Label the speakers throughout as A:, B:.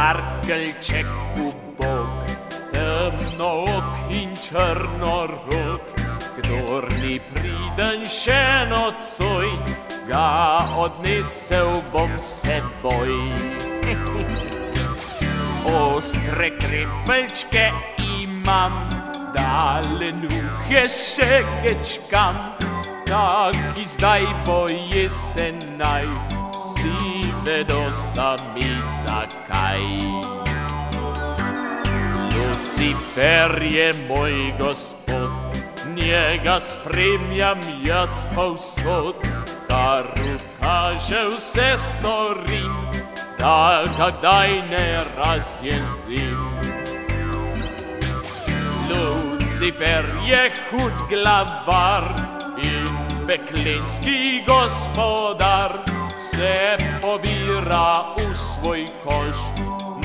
A: Szarkelček u bok, temnook in črnorok, kdor ni priden še nocoj, ga odnesel bom seboj. Ostre krepelčke imam, da lenuhe še gečkam, taki zdaj bo jesenaj, vsi vedo sami zakaj. Lucifer je moj gospod, njega spremljam jaz povsod, kar ukaže vse storim, da ga kdaj ne razjezim. Lucifer je hud glavar in peklenski gospodar, vse pobira v svoj koš,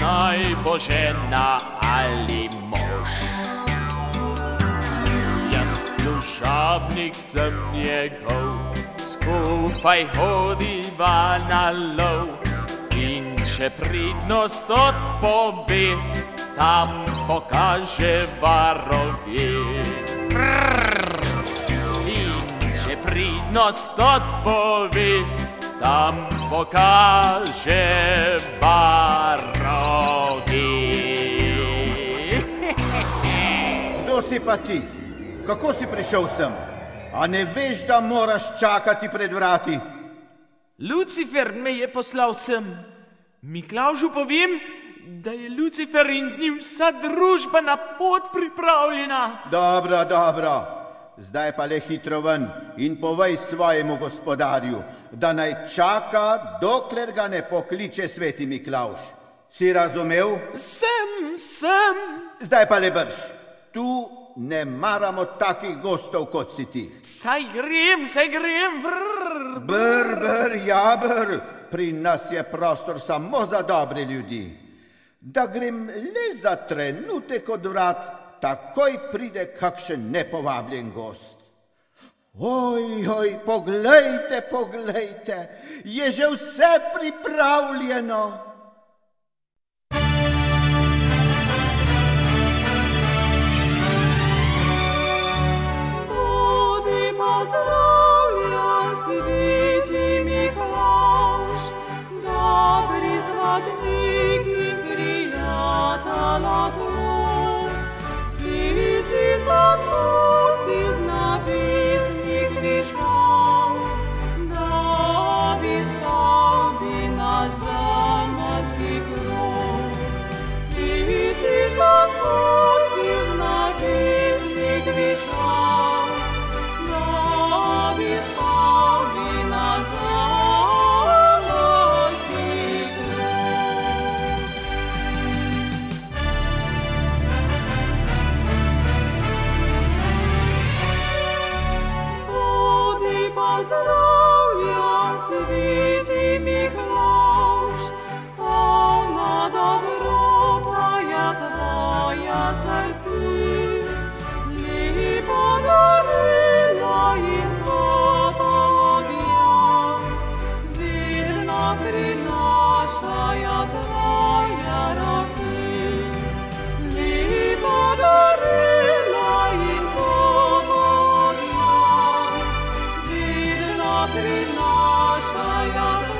A: naj bo žena ali mož. Jaz služabnik sem njegov, skupaj hodiva na lov, in če pridnost odpove, tam pokaže varovi. In če pridnost odpove, tam pokaže varovi.
B: Kdo si pa ti? Kako si prišel sem? A ne veš, da moraš čakati pred vrati?
A: Lucifer me je poslal sem. Miklavžu povem, da je Lucifer in z njim vsa družba na pot pripravljena.
B: Dobro, dobro. Zdaj pa le hitro ven in povej svojemu gospodarju, da naj čaka, dokler ga ne pokliče sveti Miklavž. Si razumel?
A: Sem.
B: Zdaj pa le brž. Tu ne maramo takih gostov, kot si ti.
A: Saj grem.
B: Brr, ja brr. Pri nas je prostor samo za dobre ljudi. Da grem le za trenutek od vrat, takoj pride kakšen nepovabljen gost. Oj, poglejte, je že vse pripravljeno.
C: Bodi pozdravljen, sveti Miklavž, dobri zlatnik in prijatelja drug. Spiti za zgosti z napisnih prišel, da bi spal bi na zemaljski krog. Spiti za zgosti z napisnih prišel, da bi spal bi na zemaljski krog. Bodi pozdravljen, sveti Miklavž, polna dobrota je tvoja srci, lepo darila in topolja, vedno prinašajo tvoje roki, lepo darila in topolja, vedno prinašajo tvoje roki.